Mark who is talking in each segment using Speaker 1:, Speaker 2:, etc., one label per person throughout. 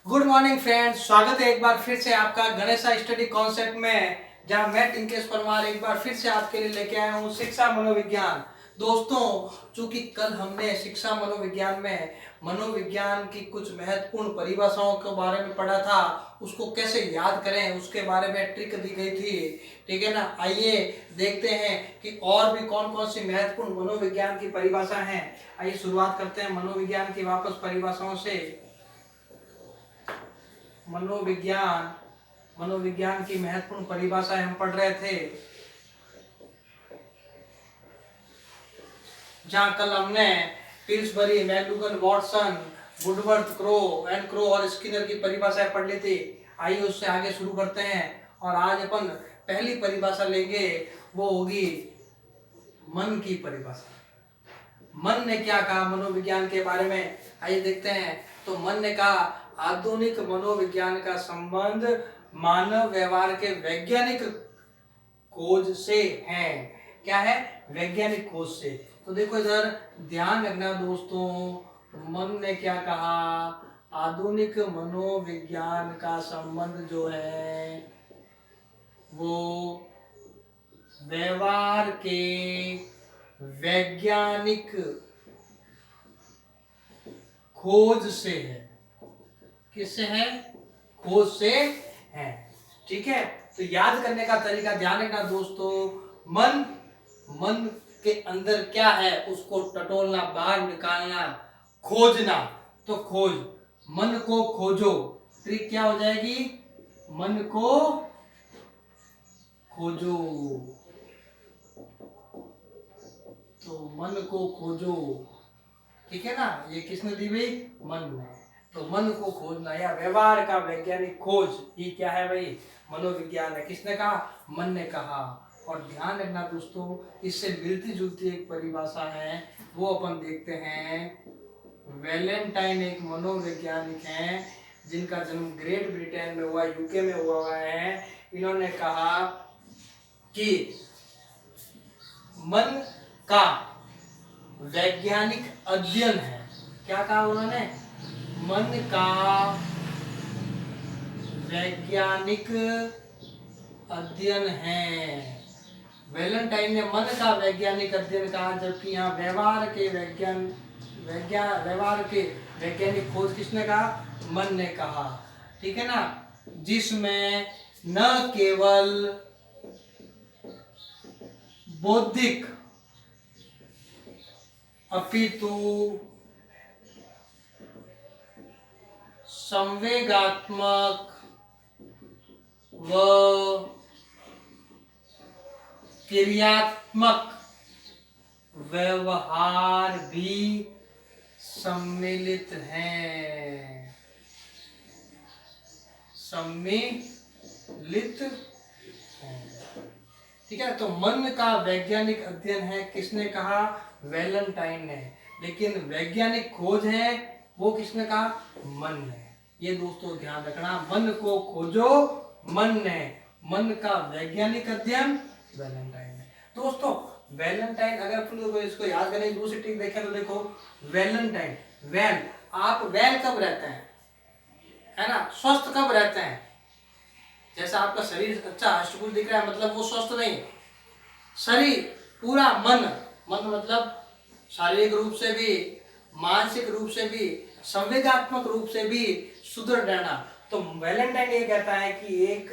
Speaker 1: Good morning friends, स्वागत है एक बार फिर से आपका गणेशा स्टडी कॉन्सेप्ट में, जहां मैं टिंकेश परमार एक बार फिर से आपके लिए लेके आया हूं शिक्षा मनोविज्ञान। दोस्तों, चूंकि कल हमने शिक्षा मनोविज्ञान में मनोविज्ञान की कुछ महत्वपूर्ण परिभाषाओं के बारे में पढ़ा था, उसको कैसे याद करें उसके बारे में ट्रिक दी गई थी। ठीक है ना। आइए देखते हैं कि और भी कौन कौन सी महत्वपूर्ण मनोविज्ञान की परिभाषा हैं। आइए शुरुआत करते हैं मनोविज्ञान की वापस परिभाषाओं से। मनोविज्ञान मनोविज्ञान की महत्वपूर्ण परिभाषाएं हम पढ़ रहे थे, जहां कल हमने Pillsbury, McDougall, Watson, Woodworth, crow and crow और स्किनर की परिभाषाएं पढ़ ली थी। आइए उससे आगे शुरू करते हैं और आज अपन पहली परिभाषा लेंगे, वो होगी मन की परिभाषा। मन ने क्या कहा मनोविज्ञान के बारे में, आइए देखते हैं। तो मन ने कहा, आधुनिक मनोविज्ञान का संबंध मानव व्यवहार के वैज्ञानिक खोज से है। क्या है? वैज्ञानिक खोज से। तो देखो इधर ध्यान रखना दोस्तों, मन ने क्या कहा, आधुनिक मनोविज्ञान का संबंध जो है वो व्यवहार के वैज्ञानिक खोज से है। किससे है? खोज से है। ठीक है। तो याद करने का तरीका ध्यान रखना दोस्तों, मन मन के अंदर क्या है उसको टटोलना, बाहर निकालना, खोजना। तो खोज, मन को खोजो। ट्रिक क्या हो जाएगी? मन को खोजो। तो मन को खोजो, ठीक है ना। ये किसने दी हुई? मन ने। तो मन को खोजना या व्यवहार का वैज्ञानिक खोज, ये क्या है भाई? मनोविज्ञान है। किसने कहा? मन ने कहा। और ध्यान रखना दोस्तों, इससे मिलती जुलती एक परिभाषा है, वो अपन देखते हैं। वैलेंटाइन एक मनोवैज्ञानिक हैं, जिनका जन्म ग्रेट ब्रिटेन में हुआ, यूके में हुआ है। इन्होंने कहा कि मन का वैज्ञानिक अध्ययन है। क्या कहा उन्होंने? मन का वैज्ञानिक अध्ययन है। वैलेंटाइन ने मन का वैज्ञानिक अध्ययन कहा, जबकि यहाँ व्यवहार के वैज्ञानिक खोज किसने कहा? मन ने कहा। ठीक है ना। जिसमें न केवल बौद्धिक अपितु संवेगात्मक व क्रियात्मक व्यवहार भी सम्मिलित हैं। सम्मिलित हैं। ठीक है। तो मन का वैज्ञानिक अध्ययन है, किसने कहा? वैलेंटाइन ने। लेकिन वैज्ञानिक खोज है, वो किसने कहा? मन ने। ये दोस्तों ध्यान रखना, मन को खोजो मन ने, मन का वैज्ञानिक अध्ययन वैलेंटाइन ने। दोस्तों, वैलेंटाइन अगर अपन इसको याद करें, दूसरी टिक देखें तो देखो, वैलेंटाइन, वेल, आप वेल कब रहते हैं, है ना, स्वस्थ कब रहते हैं? जैसा आपका शरीर अच्छा हष्टपुष्ट दिख रहा है, मतलब वो स्वस्थ नहीं। शरीर पूरा, मन, मन मतलब शारीरिक रूप से भी, मानसिक रूप से भी, संवेगात्मक रूप से भी सुदृढ़ रहना। तो वैलेंटाइन ये कहता है कि एक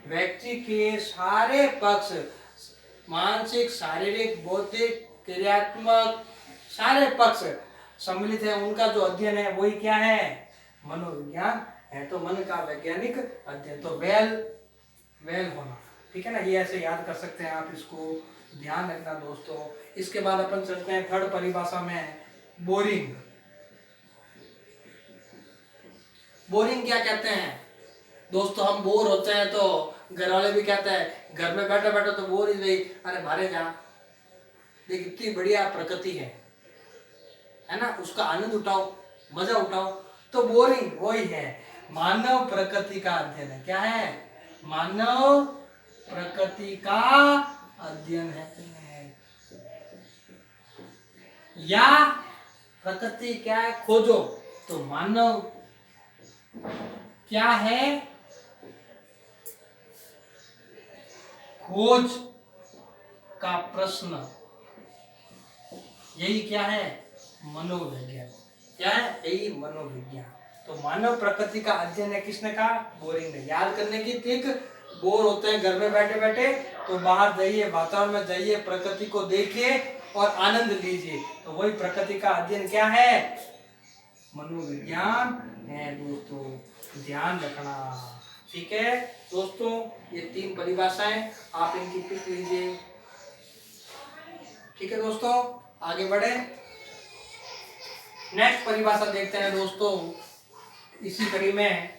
Speaker 1: व्यक्ति के सारे पक्ष, मानसिक, शारीरिक, बौद्धिक, क्रियात्मक, सारे पक्ष सम्मिलित है, उनका जो अध्ययन है वही क्या है? मनोविज्ञान है। तो मन का वैज्ञानिक अध्ययन, तो वेल होना। ठीक है ना। ये ऐसे याद कर सकते हैं आप, इसको ध्यान रखना दोस्तों। इसके बाद अपन चलते हैं थर्ड परिभाषा में, बोरिंग। बोरिंग क्या कहते हैं दोस्तों? हम बोर होते हैं तो घर वाले भी कहते हैं, घर में बैठे बैठे तो बोर ही रही, अरे बाहर जा, देख इतनी बढ़िया प्रकृति है ना, उसका आनंद उठाओ, मजा उठाओ। तो बोरिंग वही है, मानव प्रकृति का अध्ययन है। क्या है? मानव प्रकृति का अध्ययन है। या प्रकृति क्या है? खोजो। तो मानव क्या है? खोज का प्रश्न। यही क्या है? मनोविज्ञान। क्या है? यही मनोविज्ञान। तो मानव प्रकृति का अध्ययन है, किसने कहा? बोरिंग ने। याद करने की ट्रिक, बोर होते हैं घर में बैठे बैठे तो बाहर जाइए, वातावरण में जाइए, प्रकृति को देखिए और आनंद लीजिए। तो वही प्रकृति का अध्ययन क्या है? मनोविज्ञान है दोस्तों, ध्यान रखना। ठीक है दोस्तों, ये 3 परिभाषाएं, आप इनकी पिक लीजिए। ठीक है दोस्तों, आगे बढ़े। नेक्स्ट परिभाषा देखते हैं दोस्तों इसी कड़ी में।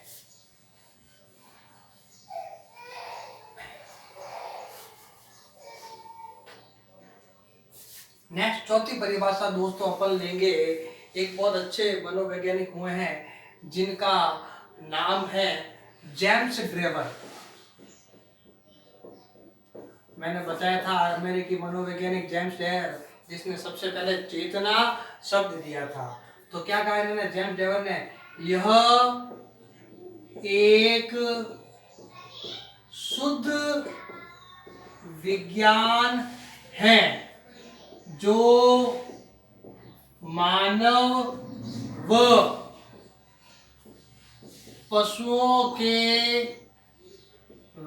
Speaker 1: नेक्स्ट चौथी परिभाषा दोस्तों अपन लेंगे, एक बहुत अच्छे मनोवैज्ञानिक हुए हैं जिनका नाम है जेम्स ड्रेवर। मैंने बताया था अमेरिकी मनोवैज्ञानिक जेम्स ड्रेवर, जिसने सबसे पहले चेतना शब्द दिया था। तो क्या कहा इन्होंने, जेम्स ड्रेवर ने? यह एक शुद्ध विज्ञान है जो मानव व पशुओं के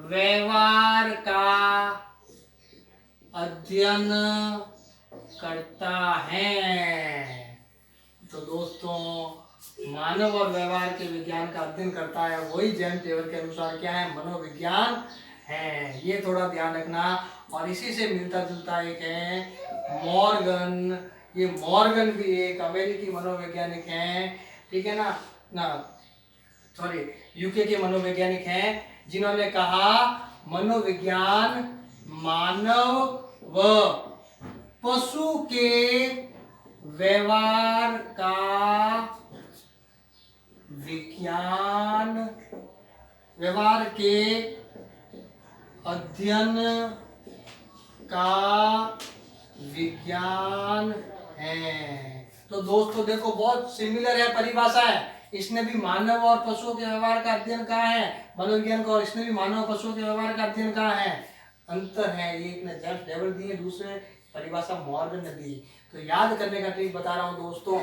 Speaker 1: व्यवहार का अध्ययन करता है। तो दोस्तों, मानव और व्यवहार के विज्ञान का अध्ययन करता है, वही जेम्स ड्रेवर के अनुसार क्या है? मनोविज्ञान है। ये थोड़ा ध्यान रखना। और इसी से मिलता जुलता एक है मॉर्गन। ये मॉर्गन भी एक अमेरिकी मनोवैज्ञानिक हैं, ठीक है ना सॉरी, यूके के मनोवैज्ञानिक हैं, जिन्होंने कहा मनोविज्ञान मानव व पशु के व्यवहार का विज्ञान, व्यवहार के अध्ययन का विज्ञान है। तो दोस्तों देखो, बहुत सिमिलर है परिभाषा है। इसने भी मानव और पशुओं के व्यवहार का अध्ययन कहा है मनोविज्ञान को, और इसने भी मानव और पशुओं के व्यवहार का अध्ययन कहा है। अंतर है, एक ने जेम्स ड्रेवर दी है, दूसरे परिभाषा मॉर्गन ने दी। तो याद करने का ट्रिक बता रहा हूँ दोस्तों,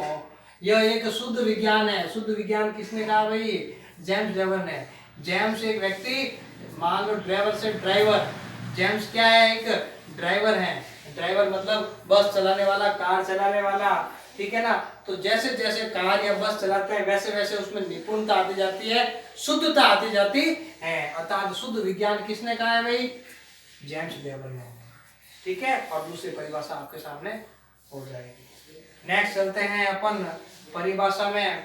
Speaker 1: यह एक शुद्ध विज्ञान है। शुद्ध विज्ञान किसने कहा भाई? जेम्स ड्रेवर ने। जेम्स एक व्यक्ति, मान लो ड्राइवर से ड्राइवर, जेम्स क्या है? एक ड्राइवर है। ड्राइवर मतलब बस चलाने वाला, कार चलाने वाला, ठीक है ना। तो जैसे जैसे कार या बस चलाते हैं वैसे वैसे उसमें निपुणता आती जाती है, शुद्धता आती जाती है। अर्थात शुद्ध विज्ञान किसने कहा है भाई? जेम्स ड्रेवर ने। ठीक है, और दूसरी परिभाषा आपके सामने हो जाएगी। नेक्स्ट चलते हैं अपन परिभाषा में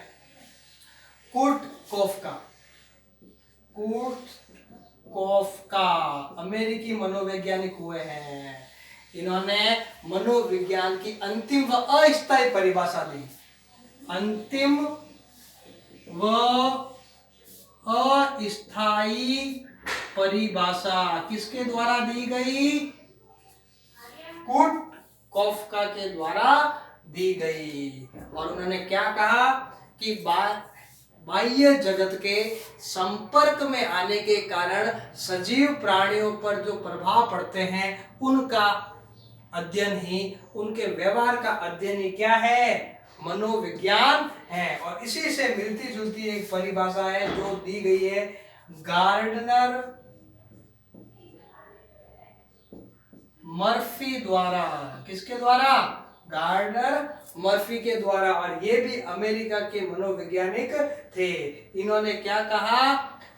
Speaker 1: कुर्ट कोफका। कुर्ट कोफका अमेरिकी मनोवैज्ञानिक हुए हैं। इन्होंने मनोविज्ञान की अंतिम व अस्थायी परिभाषा दी। अंतिम व अस्थायी परिभाषा किसके द्वारा दी गई? कुर्ट कोफका के द्वारा दी गई। और उन्होंने क्या कहा कि बाह्य जगत के संपर्क में आने के कारण सजीव प्राणियों पर जो प्रभाव पड़ते हैं उनका अध्ययन ही, उनके व्यवहार का अध्ययन ही क्या है? मनोविज्ञान है। और इसी से मिलती जुलती एक परिभाषा है जो दी गई है गार्डनर मर्फी द्वारा। किसके द्वारा? गार्डनर मर्फी के द्वारा। और ये भी अमेरिका के मनोवैज्ञानिक थे। इन्होंने क्या कहा?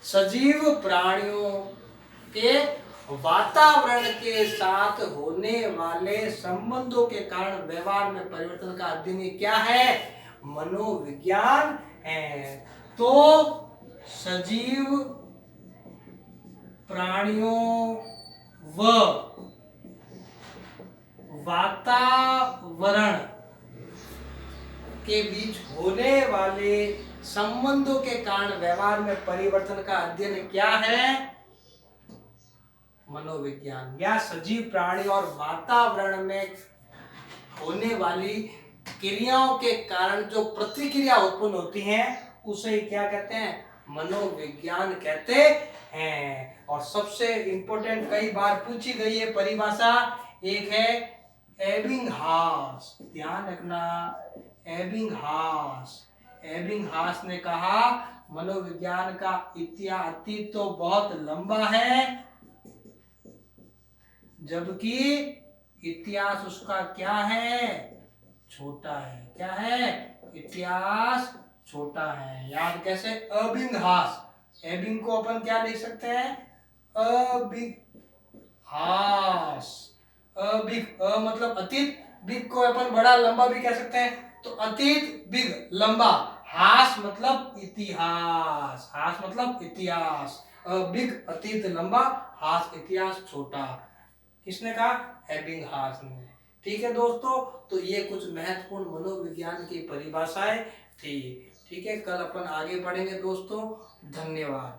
Speaker 1: सजीव प्राणियों के वातावरण के साथ होने वाले संबंधों के कारण व्यवहार में परिवर्तन का अध्ययन क्या है? मनोविज्ञान है। तो सजीव प्राणियों व वातावरण के बीच होने वाले संबंधों के कारण व्यवहार में परिवर्तन का अध्ययन क्या है? मनोविज्ञान। या सजीव प्राणी और वातावरण में होने वाली क्रियाओं के कारण जो प्रतिक्रिया उत्पन्न होती हैं उसे क्या कहते हैं? मनोविज्ञान कहते हैं। और सबसे इंपॉर्टेंट कई बार पूछी गई है परिभाषा, एक है एबिंगहास, ध्यान रखना, एबिंगहास। एबिंगहास ने कहा मनोविज्ञान का इतिहास तो बहुत लंबा है, जबकि इतिहास उसका क्या है, छोटा है। क्या है, इतिहास छोटा है। याद कैसे, अबिंगहास, एबिंग को अपन क्या लिख सकते हैं, अबिंग हास। अबिग, मतलब अतीत, बिग को अपन बड़ा लंबा भी कह सकते हैं, तो अतीत बिग लंबा, हास मतलब इतिहास, हास मतलब इतिहास, बिग अतीत लंबा, हास इतिहास छोटा। किसने कहा, एबिंगहास ने। ठीक है दोस्तों, तो ये कुछ महत्वपूर्ण मनोविज्ञान की परिभाषाएं थी। ठीक है, कल अपन आगे बढ़ेंगे दोस्तों। धन्यवाद।